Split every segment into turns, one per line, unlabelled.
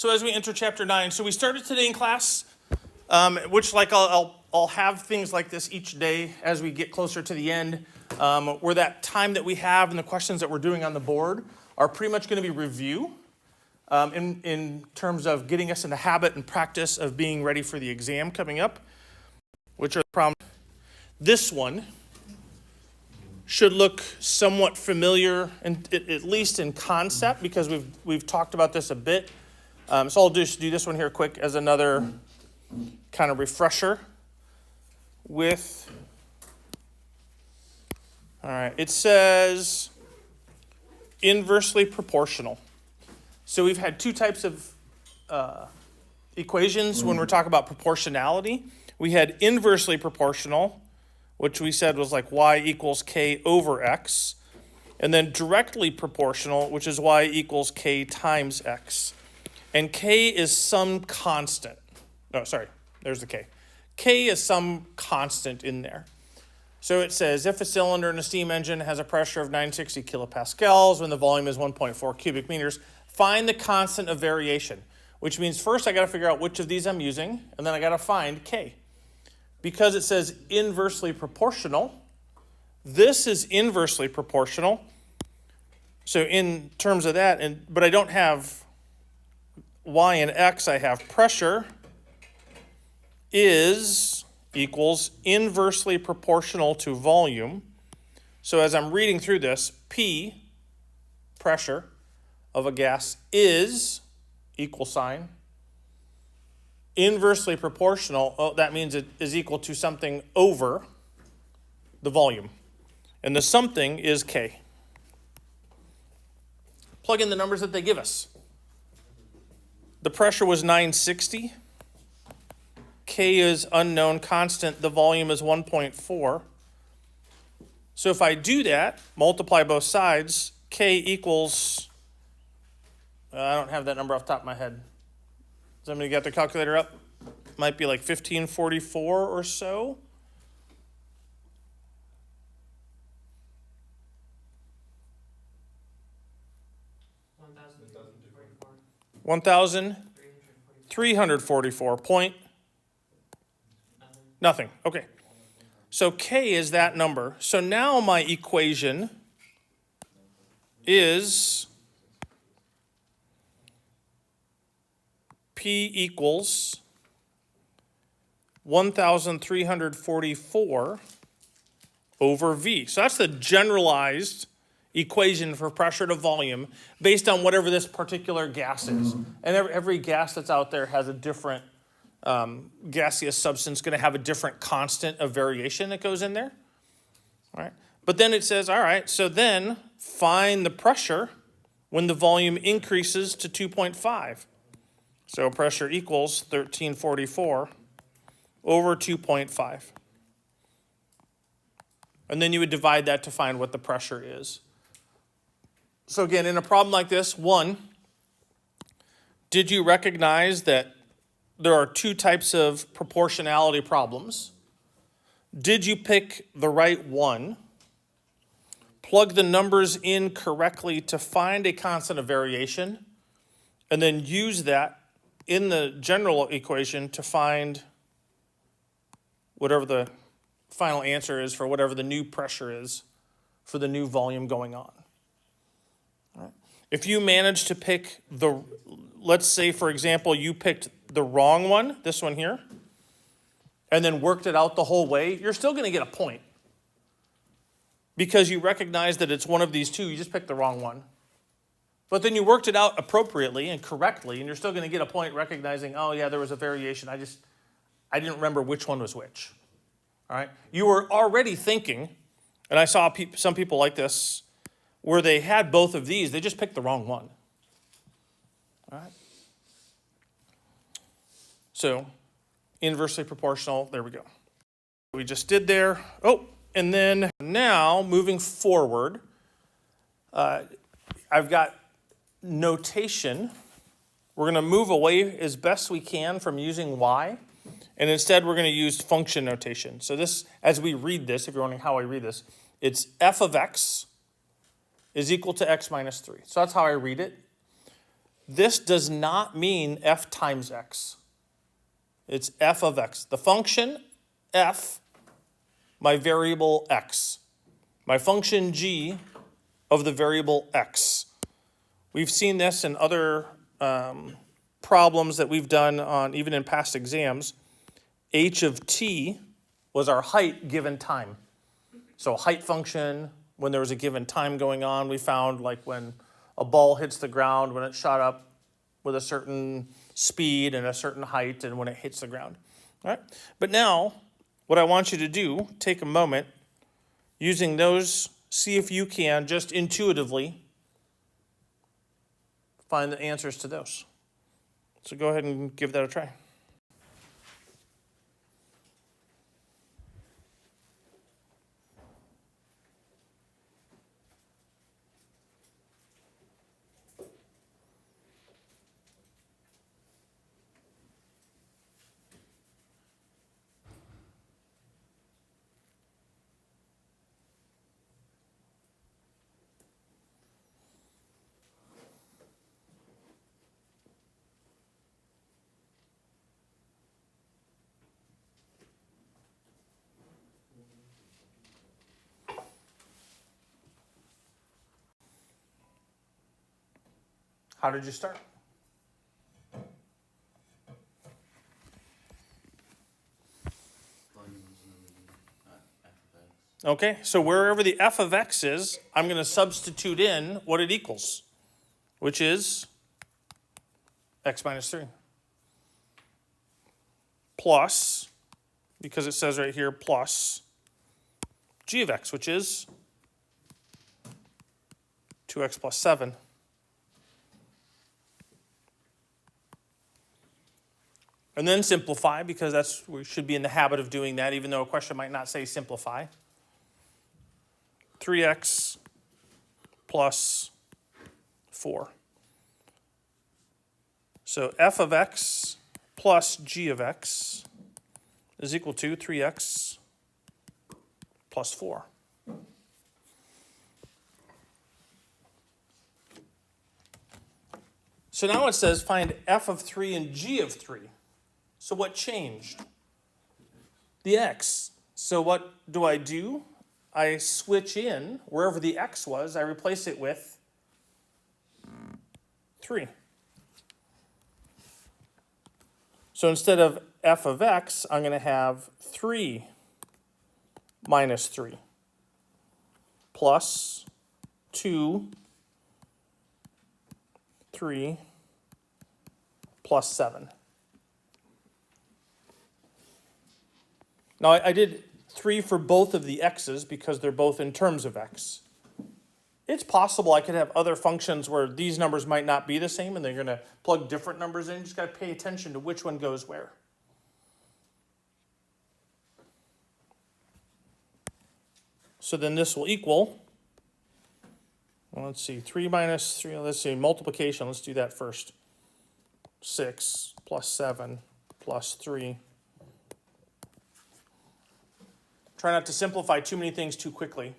So as we enter chapter 9, so we started today in class, which like I'll have things like this each day as we get closer to the end, where that time that we have and the questions that we're doing on the board are pretty much going to be review in terms of getting us in the habit and practice of being ready for the exam coming up, which are the problems. This one should look somewhat familiar, and at least in concept, because we've talked about this a bit. So I'll just do this one here quick as another kind of refresher with, all right, it says inversely proportional. So we've had two types of equations when we're talking about proportionality. We had inversely proportional, which we said was like y equals k over x, and then directly proportional, which is y equals k times x. And k is some constant. No, sorry, there's the k. K is some constant in there. So it says if a cylinder in a steam engine has a pressure of 960 kilopascals when the volume is 1.4 cubic meters, find the constant of variation, which means first I got to figure out which of these I'm using, and then I got to find k. Because it says inversely proportional, this is inversely proportional. So in terms of that, but I don't have y and x, I have pressure equals inversely proportional to volume. So as I'm reading through this, P, pressure of a gas, is equal sign. Inversely proportional, that means it is equal to something over the volume. And the something is K. Plug in the numbers that they give us. The pressure was 960. K is unknown constant. The volume is 1.4. So if I do that, multiply both sides, K equals, I don't have that number off the top of my head. Somebody got their calculator up? Might be like 1544 or so. $1,344 point. Nothing. Okay. So K is that number. So now my equation is P equals 1,344 over V. So that's the generalized equation for pressure to volume based on whatever this particular gas is. And every gas that's out there has a different gaseous substance, going to have a different constant of variation that goes in there. All right. But then it says, all right, so then find the pressure when the volume increases to 2.5. So pressure equals 1344 over 2.5. And then you would divide that to find what the pressure is. So again, in a problem like this, one, did you recognize that there are two types of proportionality problems? Did you pick the right one? Plug the numbers in correctly to find a constant of variation, and then use that in the general equation to find whatever the final answer is for whatever the new pressure is for the new volume going on. All right. If you manage to pick let's say, for example, you picked the wrong one, this one here, and then worked it out the whole way, you're still going to get a point. Because you recognize that it's one of these two, you just picked the wrong one. But then you worked it out appropriately and correctly, and you're still going to get a point recognizing, oh yeah, there was a variation. I didn't remember which one was which. All right? You were already thinking, and I saw some people like this, where they had both of these, they just picked the wrong one. All right? So, inversely proportional, there we go. We just did there. Oh, and then now, moving forward, I've got notation. We're going to move away as best we can from using y, and instead we're going to use function notation. So this, as we read this, if you're wondering how I read this, it's f of x is equal to x minus 3. So that's how I read it. this does not mean f times x. It's f of x. The function f, my variable x. My function g of the variable x. We've seen this in other problems that we've done on even in past exams. H of t was our height given time. So height function, when there was a given time going on, we found like when a ball hits the ground, when it shot up with a certain speed and a certain height, and when it hits the ground. All right? But now, what I want you to do, take a moment, using those, see if you can just intuitively find the answers to those. So go ahead and give that a try. How did you start? Okay, so wherever the f of x is, I'm going to substitute in what it equals, which is x minus 3. Plus, because it says right here, plus g of x, which is 2x plus 7. And then simplify, because we should be in the habit of doing that, even though a question might not say simplify. 3x plus 4. So f of x plus g of x is equal to 3x plus 4. So now it says find f of 3 and g of 3. So what changed? The x. So what do? I switch in, wherever the x was, I replace it with 3. So instead of f of x, I'm going to have 3 minus 3 plus 2, 3 plus 7. Now, I did 3 for both of the x's because they're both in terms of x. It's possible I could have other functions where these numbers might not be the same and they're going to plug different numbers in. You just got to pay attention to which one goes where. So then this will equal, well, let's see, 3 minus 3, let's see, multiplication, let's do that first. 6 plus 7 plus 3. Try not to simplify too many things too quickly.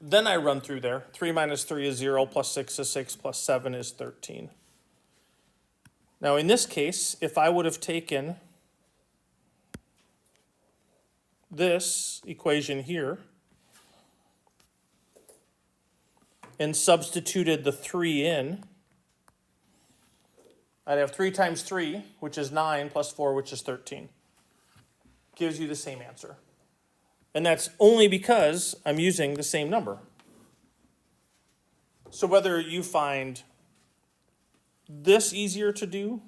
Then I run through there. 3 minus 3 is 0, plus 6 is 6, plus 7 is 13. Now in this case, if I would have taken this equation here and substituted the 3 in, I'd have 3 times 3, which is 9, plus 4, which is 13. Gives you the same answer. And that's only because I'm using the same number. So whether you find this easier to do,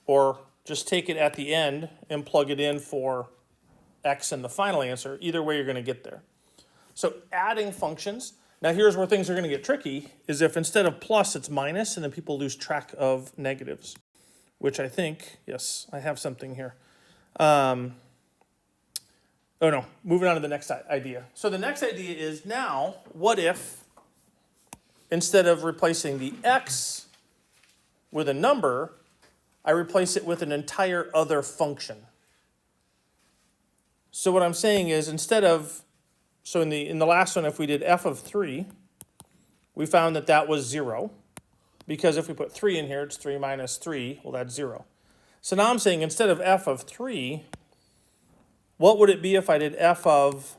or just take it at the end and plug it in for x in the final answer, either way you're going to get there. So adding functions. Now here's where things are going to get tricky, is if instead of plus it's minus, and then people lose track of negatives, which I think, yes, I have something here. Oh no, moving on to the next idea. So the next idea is now, what if instead of replacing the x with a number, I replace it with an entire other function? So what I'm saying is instead of, so in the last one, if we did f of 3, we found that that was 0. because if we put 3 in here, it's 3 minus 3, well, that's 0. So now I'm saying instead of f of 3, what would it be if I did f of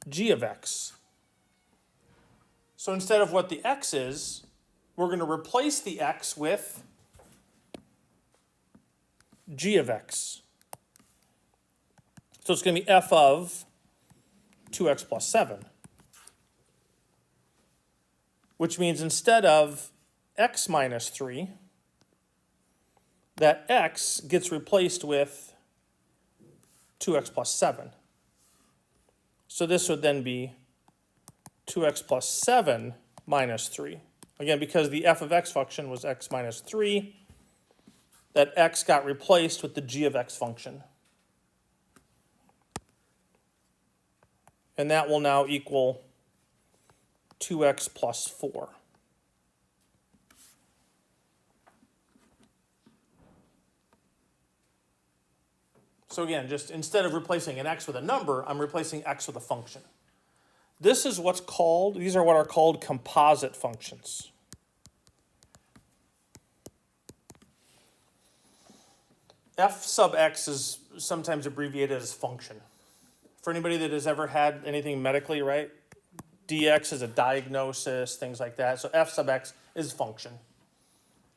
g of x? So instead of what the x is, we're going to replace the x with g of x. So it's going to be f of 2x plus 7. Which means instead of x minus 3, that x gets replaced with 2x plus 7. So this would then be 2x plus 7 minus 3. Again, because the f of x function was x minus 3, that x got replaced with the g of x function. And that will now equal 2x plus 4. So again, just instead of replacing an x with a number, I'm replacing x with a function. This is what's called, these are what are called composite functions. F sub x is sometimes abbreviated as function. For anybody that has ever had anything medically, right? dx is a diagnosis, things like that. So f sub x is function.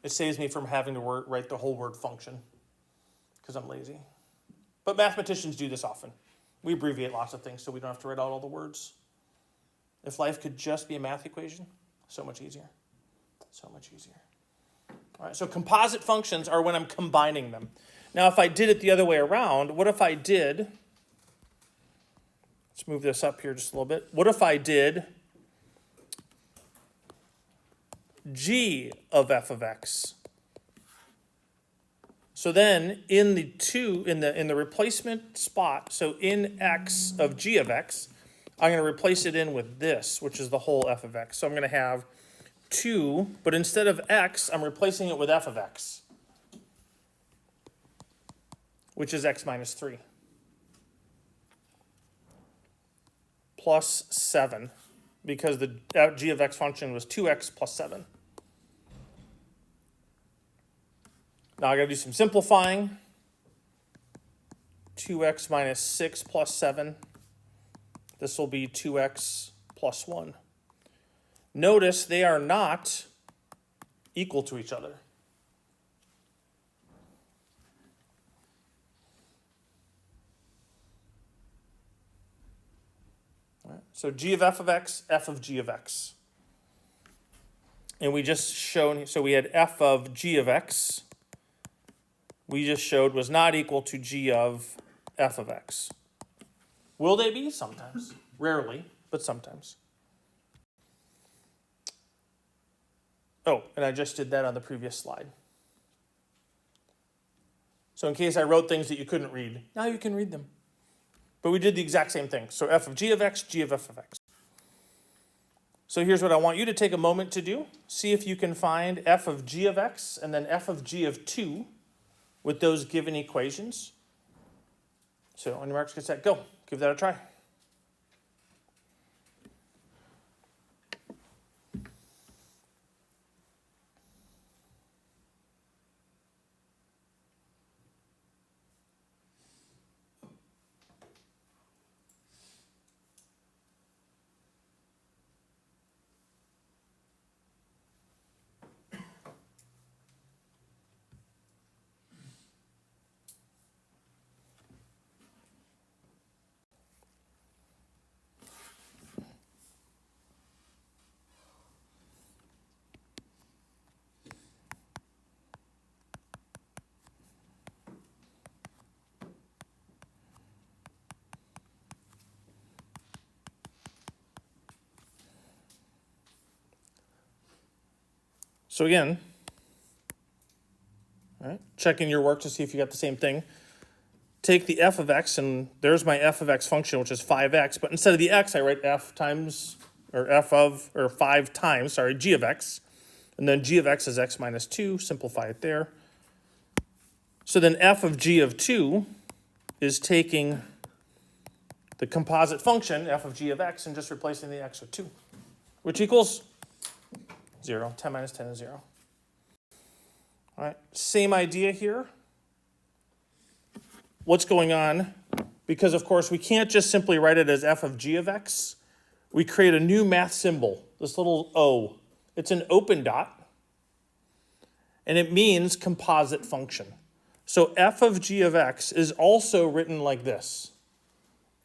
It saves me from having to write the whole word function because I'm lazy. But mathematicians do this often. We abbreviate lots of things so we don't have to write out all the words. If life could just be a math equation, so much easier. So much easier. All right, so composite functions are when I'm combining them. Now, if I did it the other way around, what if I did, let's move this up here just a little bit. What if I did g of f of x? So then in the replacement spot, so in x of g of x, I'm going to replace it in with this, which is the whole f of x. So I'm going to have 2, but instead of x, I'm replacing it with f of x, which is x minus 3, plus 7, because the g of x function was 2x plus 7. Now I got to do some simplifying. 2x minus 6 plus 7. This will be 2x plus 1. Notice they are not equal to each other. All right, so g of f of x, f of g of x. And we just showed, so we had f of g of x, we just showed was not equal to g of f of x. Will they be? Sometimes. Rarely, but sometimes. Oh, and I just did that on the previous slide. So in case I wrote things that you couldn't read, now you can read them. But we did the exact same thing. So f of g of x, g of f of x. So here's what I want you to take a moment to do. See if you can find f of g of x and then f of g of 2 with those given equations. So on your marks, get set, go. Give that a try. So again, all right, checking your work to see if you got the same thing. Take the f of x, and there's my f of x function, which is 5x. But instead of the x, I write f times, or 5 times, g of x. And then g of x is x minus 2. Simplify it there. So then f of g of 2 is taking the composite function, f of g of x, and just replacing the x with 2, which equals 0. 10 minus 10 is 0. All right, same idea here. What's going on? Because, of course, we can't just simply write it as f of g of x. We create a new math symbol, this little O. It's an open dot, and it means composite function. So f of g of x is also written like this.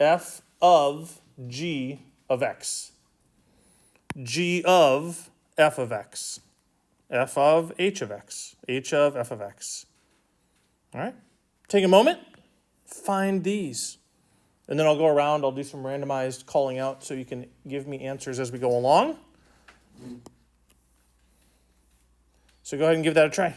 F of g of x. G of f of x. F of h of x. H of f of x. All right? Take a moment, find these. And then I'll go around, I'll do some randomized calling out so you can give me answers as we go along. So go ahead and give that a try.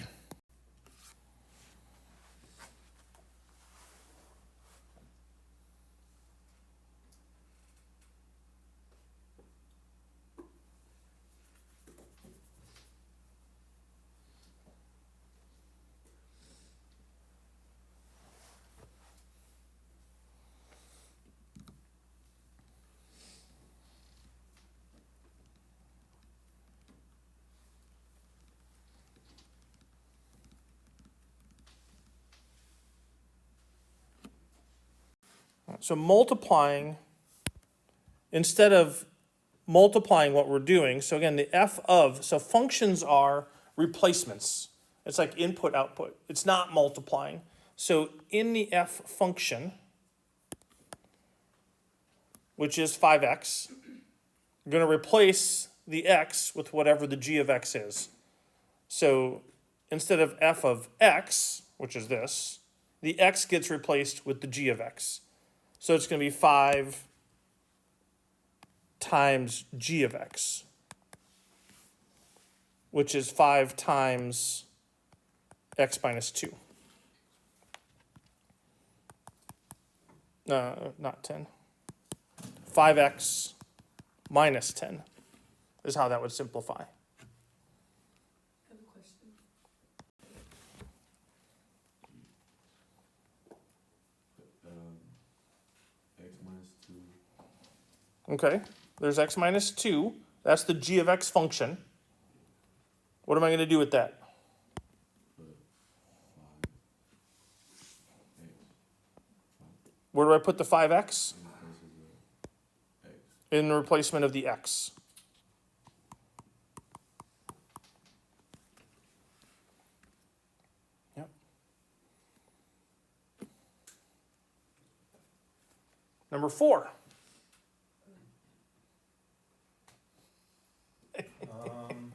So multiplying, instead of multiplying what we're doing, so again, the f of, so functions are replacements. It's like input, output. It's not multiplying. So in the f function, which is 5x, we're going to replace the x with whatever the g of x is. So instead of f of x, which is this, the x gets replaced with the g of x. So it's going to be 5 times g of x, which is 5 times x minus 2. Not 10. 5x minus 10 is how that would simplify.
I have a question.
X minus 2.
Okay, there's x minus 2. That's the g of x function. What am I going to do with that?
Put 5x.
Where do I put the 5x?
In place of the x.
In the replacement of the x. Yep. Number 4.
Hold on.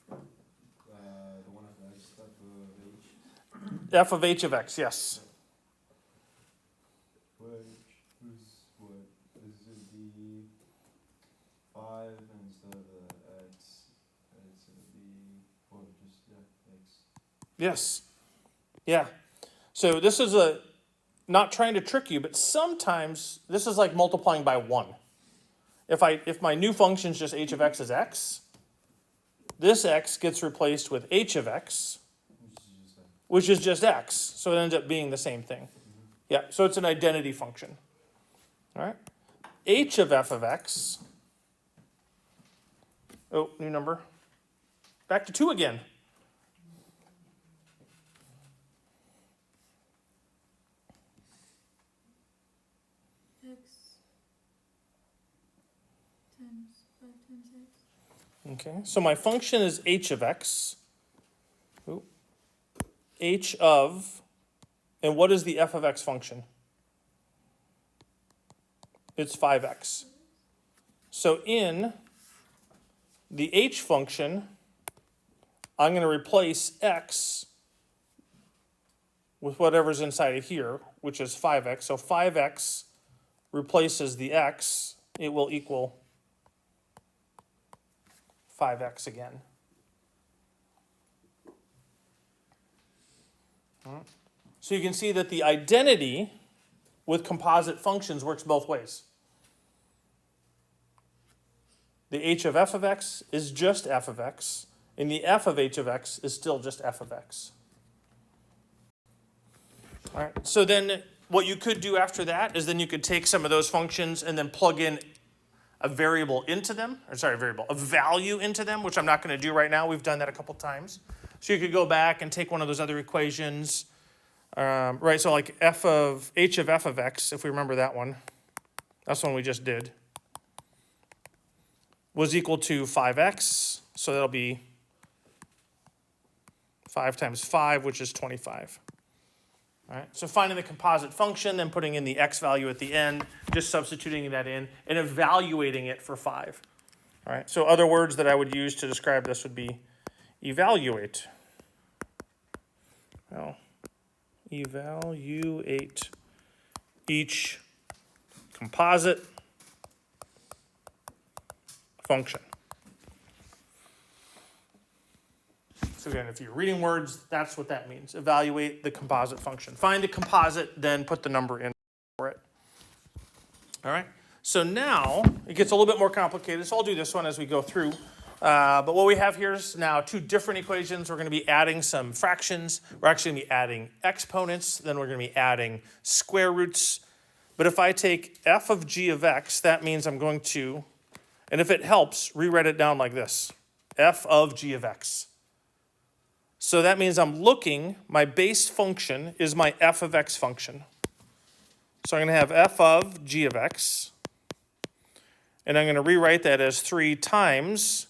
The one of x, f of h.
F of h of x, yes.
Which is what? Is it the 5 instead of the x? It's going to be, or just, yeah, x.
Yes. Yeah. So this is not trying to trick you, but sometimes this is like multiplying by 1. If my new function is just h of x is x, this x gets replaced with h of x, which is just x. So it ends up being the same thing. Yeah, so it's an identity function. All right. H of f of x. Oh, new number. Back to 2 again.
X times 5 times x.
Okay, so my function is h of x. Ooh. H of, and what is the f of x function? It's 5x. So in the h function, I'm going to replace x with whatever's inside of here, which is 5x. So 5x replaces the x. It will equal 5x again. All right. So you can see that the identity with composite functions works both ways. The h of f of x is just f of x, and the f of h of x is still just f of x. All right. So then what you could do after that is then you could take some of those functions and then plug in a variable into them, or sorry, a value into them, which I'm not going to do right now. We've done that a couple times. So you could go back and take one of those other equations, right? So like h of f of x, if we remember that one, that's one we just did, was equal to 5x. So that'll be 5 times 5, which is 25. All right, so finding the composite function, then putting in the x value at the end, just substituting that in, and evaluating it for 5. All right, so other words that I would use to describe this would be evaluate. Well, evaluate each composite function. So again, if you're reading words, that's what that means. Evaluate the composite function. Find the composite, then put the number in for it. All right. So now it gets a little bit more complicated. So I'll do this one as we go through. But what we have here is now two different equations. We're going to be adding some fractions. We're actually going to be adding exponents. Then we're going to be adding square roots. But if I take f of g of x, that means I'm going to, and if it helps, rewrite it down like this. F of g of x. So that means I'm looking, my base function is my f of x function. So I'm going to have f of g of x. And I'm going to rewrite that as 3 times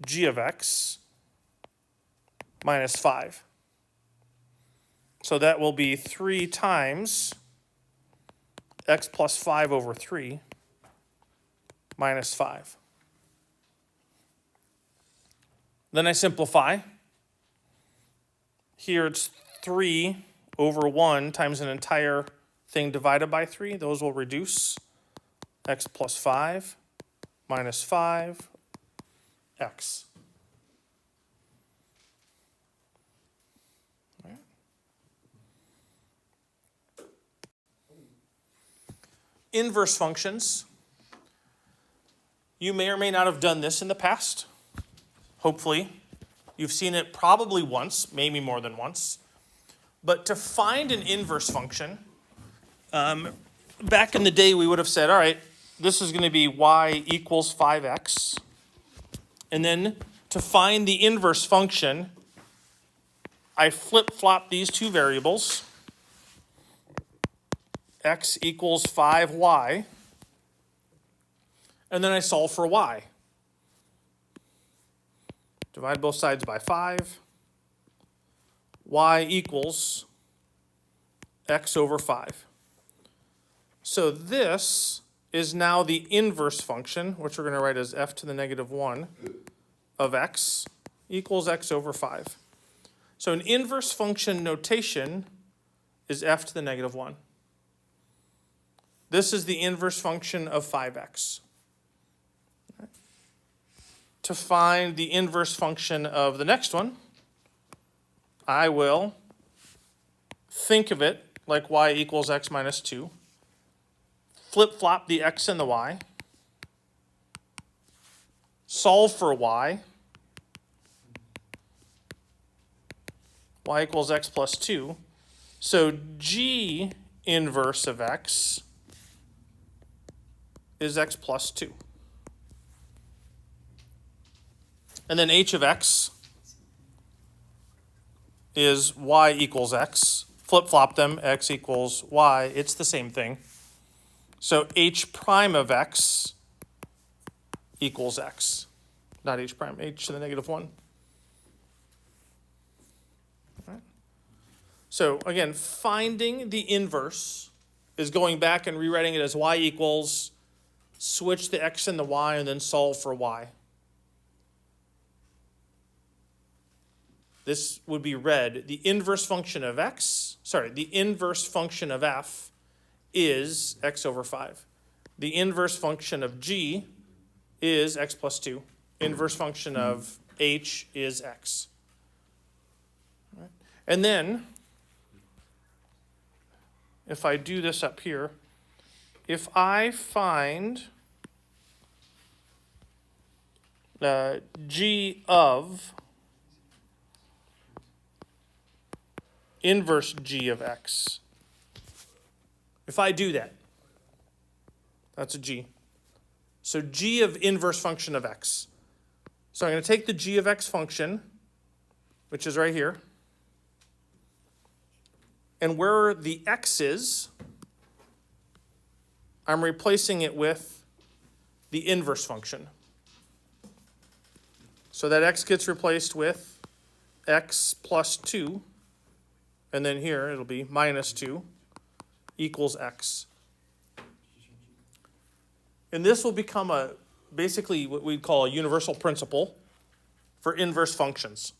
g of x minus 5. So that will be 3 times x plus 5 over 3 minus 5. Then I simplify. Here it's 3 over 1 times an entire thing divided by 3. Those will reduce. X plus 5 minus 5, x. Right. Inverse functions. You may or may not have done this in the past. Hopefully. You've seen it probably once, maybe more than once. But to find an inverse function, back in the day we would have said, all right, this is going to be y equals 5x. And then to find the inverse function, I flip-flop these two variables. X equals 5y. And then I solve for y. Divide both sides by 5. Y equals x over 5. So this is now the inverse function, which we're going to write as f to the negative 1 of x equals x over 5. So an inverse function notation is f to the negative 1. This is the inverse function of 5x. To find the inverse function of the next one, I will think of it like y equals x minus 2. Flip-flop the x and the y. Solve for y. Y equals x plus 2. So g inverse of x is x plus 2. And then h of x is y equals x. Flip-flop them, x equals y. It's the same thing. So h prime of x equals x. Not h prime, h to the negative 1. All right. So again, finding the inverse is going back and rewriting it as y equals, switch the x and the y, and then solve for y. This would be read, the inverse function of the inverse function of f is x over 5. The inverse function of g is x plus 2. Inverse function of h is x. All right. And then, if I do this up here, if I find g of inverse g of x. If I do that, that's a g. So g of inverse function of x. So I'm going to take the g of x function, which is right here, and where the x is, I'm replacing it with the inverse function. So that x gets replaced with x plus 2, and then here it'll be minus 2 equals x. And this will become basically what we'd call a universal principle for inverse functions.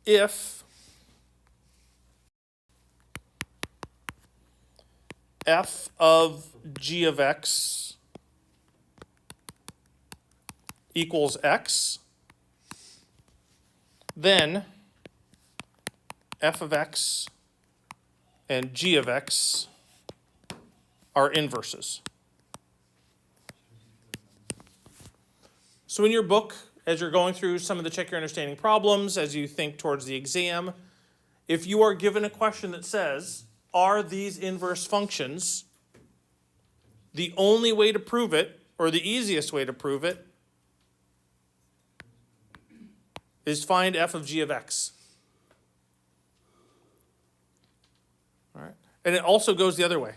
If f of g of x equals x, then f of x and g of x are inverses. So in your book, as you're going through some of the check your understanding problems, as you think towards the exam, if you are given a question that says, are these inverse functions, the only way to prove it, or the easiest way to prove it, is find f of g of x. All right. And it also goes the other way.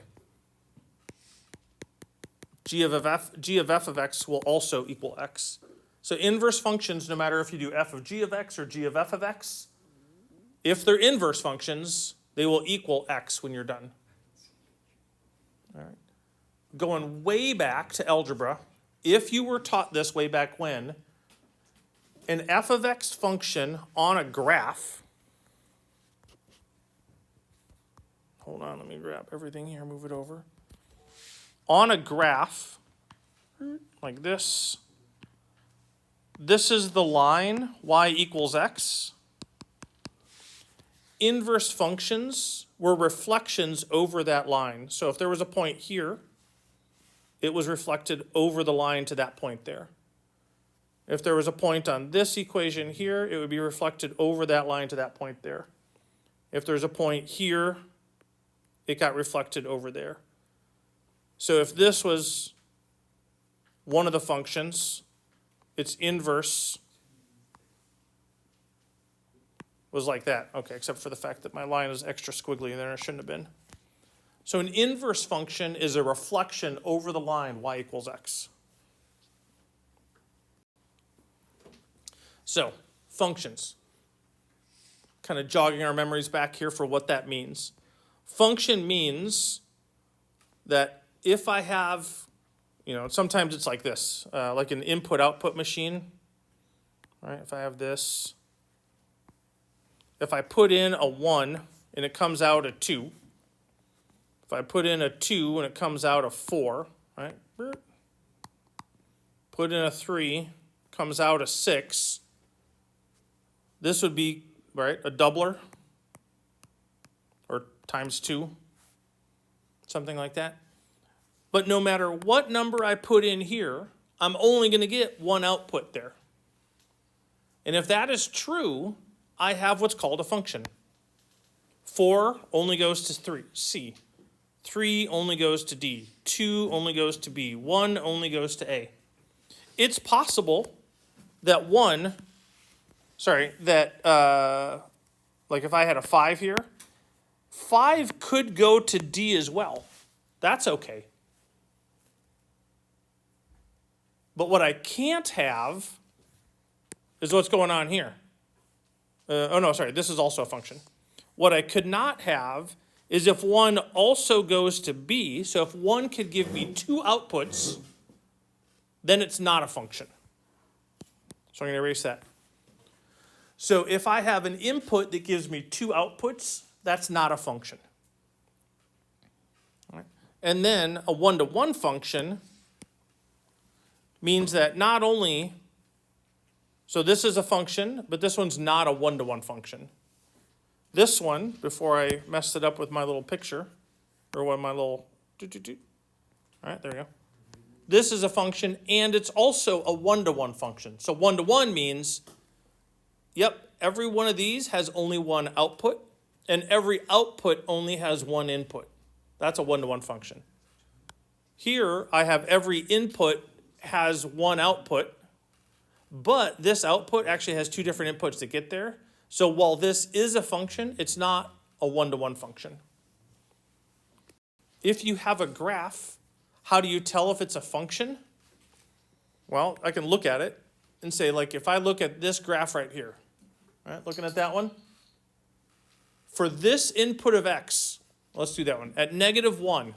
G of f of x will also equal x. So inverse functions, no matter if you do f of g of x or g of f of x, if they're inverse functions, they will equal x when you're done. All right. Going way back to algebra, if you were taught this way back when, an f of x function on a graph, hold on, let me grab everything here, move it over. On a graph, like this, this is the line, y equals x. Inverse functions were reflections over that line. So if there was a point here, it was reflected over the line to that point there. If there was a point on this equation here, it would be reflected over that line to that point there. If there's a point here, it got reflected over there. So if this was one of the functions, its inverse was like that. Okay, except for the fact that my line is extra squiggly there, it shouldn't have been. So an inverse function is a reflection over the line y equals x. So, functions. Kind of jogging our memories back here for what that means. Function means that if I have, sometimes it's like this, like an input-output machine, right? If I have this, if I put in a 1 and it comes out a 2, if I put in a 2 and it comes out a 4, right? Put in a 3, comes out a 6, this would be, right, a doubler, or times 2, something like that. But no matter what number I put in here, I'm only going to get one output there. And if that is true, I have what's called a function. 4 only goes to C. 3 only goes to D. 2 only goes to B. 1 only goes to A. It's possible that like if I had a 5 here, 5 could go to D as well. That's okay. But what I can't have is what's going on here. This is also a function. What I could not have is if 1 also goes to B, so if 1 could give me 2 outputs, then it's not a function. So I'm going to erase that. So if I have an input that gives me 2 outputs, that's not a function. All right. And then a one-to-one function means that not only, so this is a function, but this one's not a one-to-one function. This one, before I messed it up with my little picture, or my little, all right, there we go. This is a function, and it's also a one-to-one function. So one-to-one means, every one of these has only one output, and every output only has one input. That's a one-to-one function. Here, I have every input has one output, but this output actually has two different inputs to get there. So while this is a function, it's not a one-to-one function. If you have a graph, how do you tell if it's a function? Well, I can look at it and say, like, if I look at this graph right here, right, looking at that one, for this input of x, let's do that one, at -1,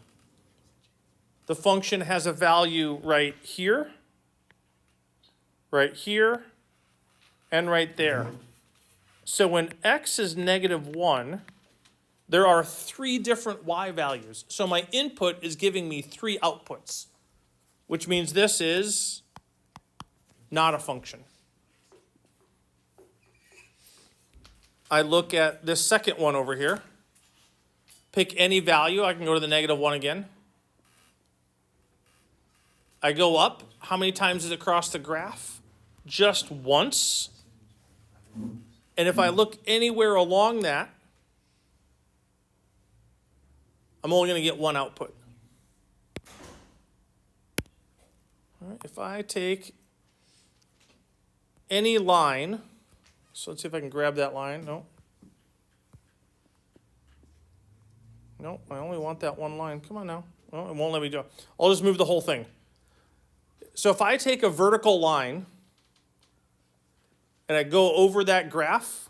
the function has a value right here, and right there. So when x is -1, there are 3 different y values. So my input is giving me 3 outputs, which means this is not a function. I look at this second one over here. Pick any value. I can go to the -1 again. I go up. How many times is it across the graph? Just once. And if I look anywhere along that, I'm only going to get one output. All right, if I take any line, so let's see if I can grab that line. No. No, I only want that one line. Come on now. Well, it won't let me do it. I'll just move the whole thing. So if I take a vertical line and I go over that graph,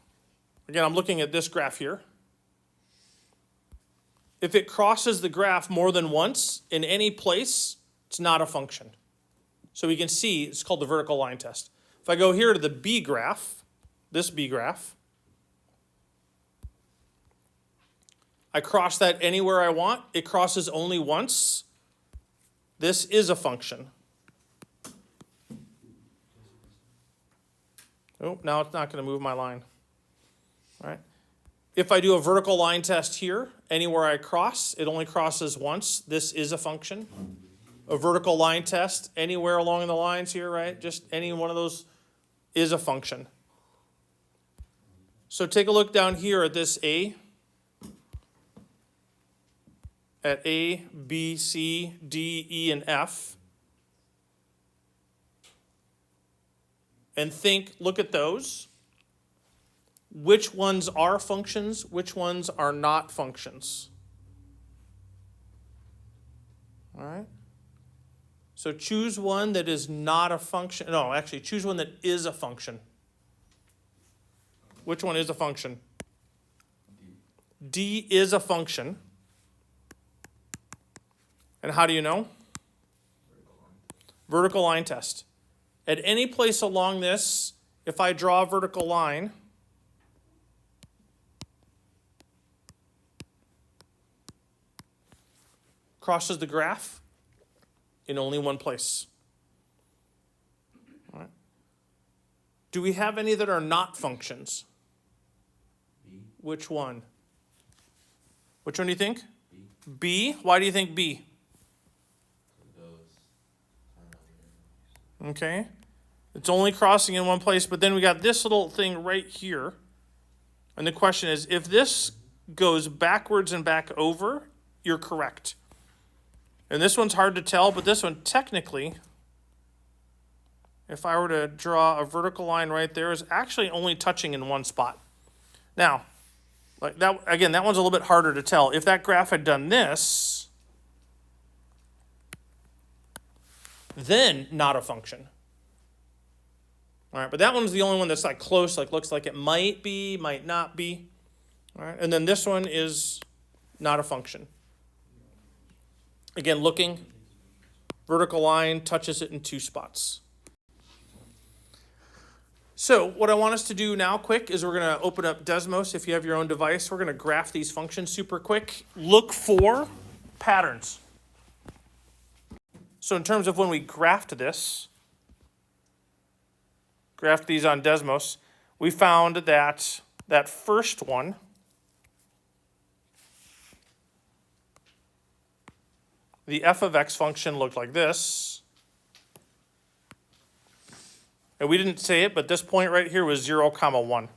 again, I'm looking at this graph here. If it crosses the graph more than once in any place, it's not a function. So we can see it's called the vertical line test. If I go here to the B graph, this B graph, I cross that anywhere I want. It crosses only once. This is a function. Oh, now it's not going to move my line. All right. If I do a vertical line test here, anywhere I cross, it only crosses once. This is a function. A vertical line test, anywhere along the lines here, right? Just any one of those is a function. So take a look down here at this A. At A, B, C, D, E, and F. And look at those. Which ones are functions? Which ones are not functions? All right. So choose one that is not a function. No, actually, choose one that is a function. Which one is a function? D is a function. And how do you know? Vertical line test. At any place along this, if I draw a vertical line, crosses the graph in only one place. All right. Do we have any that are not functions?
B.
Which one? Which one do you think?
B.
B? Why do you think B?
It goes kind of
Okay. It's only crossing in one place, but then we got this little thing right here. And the question is, if this goes backwards and back over, you're correct. And this one's hard to tell, but this one technically, if I were to draw a vertical line right there, is actually only touching in one spot. Now, like that again, that one's a little bit harder to tell. If that graph had done this, then not a function. All right, but that one's the only one that's like close, like looks like it might be, might not be. All right, and then this one is not a function. Again, looking, vertical line touches it in 2 spots. So what I want us to do now quick is we're going to open up Desmos. If you have your own device, we're going to graph these functions super quick. Look for patterns. So in terms of when we graphed these on Desmos, we found that that first one the f of x function looked like this. And we didn't say it, but this point right here was 0, 1.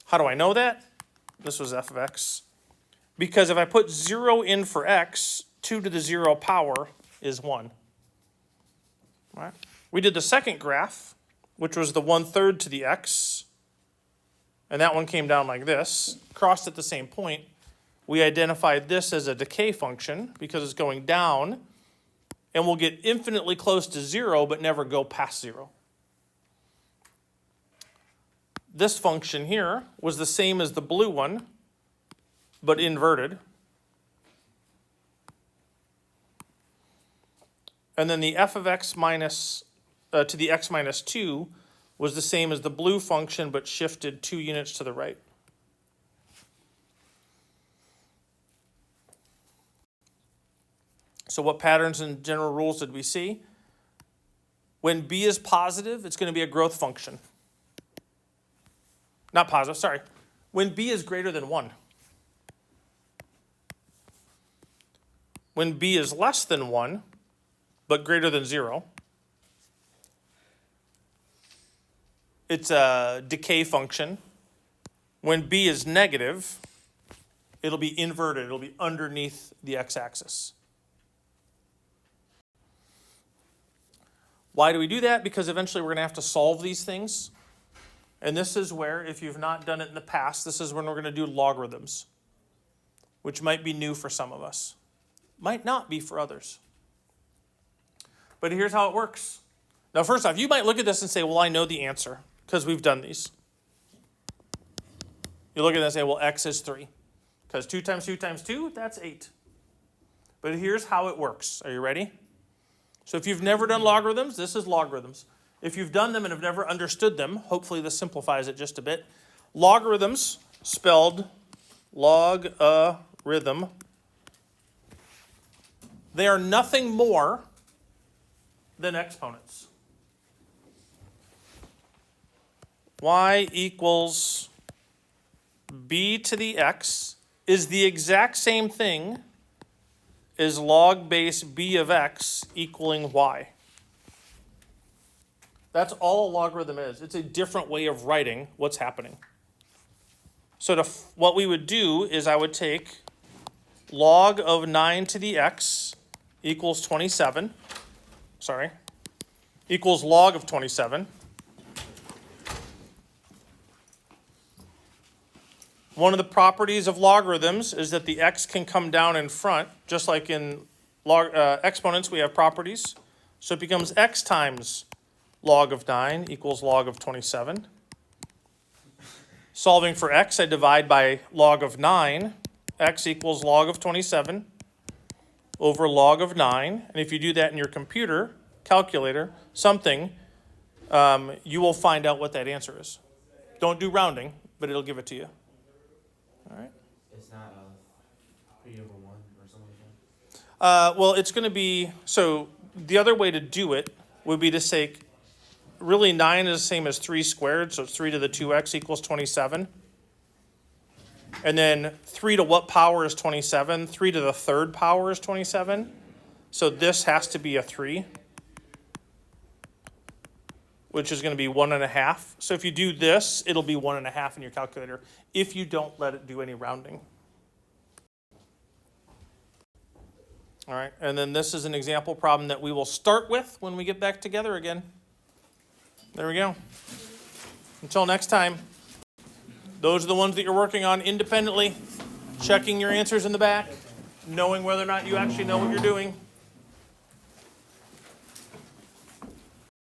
How do I know that? This was f of x. Because if I put 0 in for x, 2 to the 0 power is 1. All right. We did the second graph, which was the 1/3 to the x, and that one came down like this, crossed at the same point. We identified this as a decay function because it's going down, and we'll get infinitely close to 0 but never go past 0. This function here was the same as the blue one, but inverted. And then the f of x minus to the x minus 2 was the same as the blue function, but shifted 2 units to the right. So what patterns and general rules did we see? When b is positive, it's going to be a growth function. Not positive, sorry. When b is greater than 1. When b is less than 1, but greater than 0, it's a decay function. When b is negative, it'll be inverted. It'll be underneath the x-axis. Why do we do that? Because eventually we're going to have to solve these things. And this is where, if you've not done it in the past, this is when we're going to do logarithms, which might be new for some of us. Might not be for others. But here's how it works. Now, first off, you might look at this and say, well, I know the answer because we've done these. You look at this and say, well, x is 3. Because 2 times 2 times 2, that's 8. But here's how it works. Are you ready? So if you've never done logarithms, this is logarithms. If you've done them and have never understood them, hopefully this simplifies it just a bit. Logarithms, spelled log-a-rhythm, they are nothing more than exponents. Y equals b to the x is the exact same thing as log base b of x equaling y. That's all a logarithm is. It's a different way of writing what's happening. So what we would do is I would take log of 9 to the x equals 27. Equals log of 27. One of the properties of logarithms is that the x can come down in front, just like in exponents we have properties. So it becomes x times log of 9 equals log of 27. Solving for x, I divide by log of 9. X equals log of 27 over log of 9. And if you do that in your computer, calculator, something, you will find out what that answer is. Don't do rounding, but it'll give it to you. All right?
It's not 3 over 1 or something like that?
Well, it's going to be, so the other way to do it would be to say, really 9 is the same as 3 squared, so it's 3 to the 2x equals 27. And then 3 to what power is 27? 3 to the 3rd power is 27. So this has to be a 3, which is going to be 1.5. So if you do this, it'll be 1.5 in your calculator if you don't let it do any rounding. All right, and then this is an example problem that we will start with when we get back together again. There we go. Until next time, those are the ones that you're working on independently, checking your answers in the back, knowing whether or not you actually know what you're doing.